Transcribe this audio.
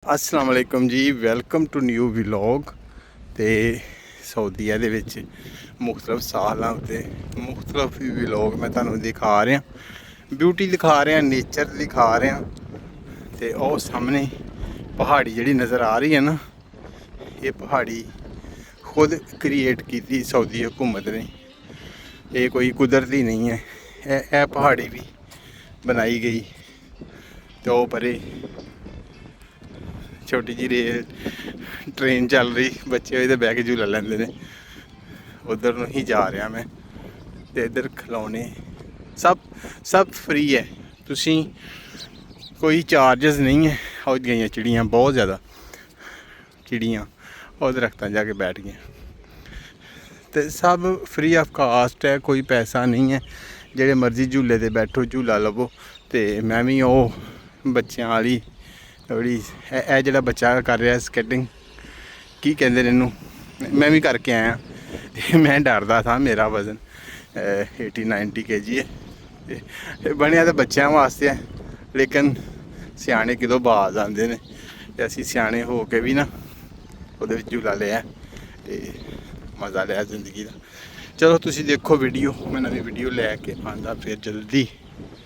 अस्सलाम वालेकुम जी, welcome to new vlog. तो सऊदीया दे विच मुख्तलिफ सालां ते मुख्तलिफ व्लॉग मैं तुहानूं दिखा रहा, ब्यूटी दिखा रहा, नेचर दिखा रहा। तो वो सामने पहाड़ी जिहड़ी नज़र आ रही है ना, ये पहाड़ी खुद क्रिएट की सऊदी हुकूमत ने, ये कोई कुदरती नहीं है। यह पहाड़ी भी बनाई गई। तो परे छोटी जी रेल ट्रेन चल रही, बच्चे तो बह के झूला लेंदे ने। उधर नूं ही जा रहा मैं। तो इधर खिलौने सब फ्री है, तुसी कोई चार्जेस नहीं है। और गई चिड़ियाँ, बहुत ज़्यादा चिड़ियाँ और दरख्तां जाके बैठ गई। तो सब फ्री ऑफ कास्ट है, कोई पैसा नहीं है। जेड़े मर्जी झूले ते बैठो, झूला लवो। तो मैं भी वो बच्चों वाली थोड़ी जोड़ा बच्चा कर रहा स्केटिंग, की कहते हैं इनू, मैं भी करके आया। मैं डरदा था, मेरा वज़न 80-90 kg है। बनया तो बच्चों वास्ते है, लेकिन सियाने कितों बाज आते हैं। तो असी सियाने हो के भी ना वो झूला लिया, तो मज़ा लिया जिंदगी का। चलो तुसी देखो वीडियो, मैं नवी वीडियो लैके आंदा फिर जल्दी।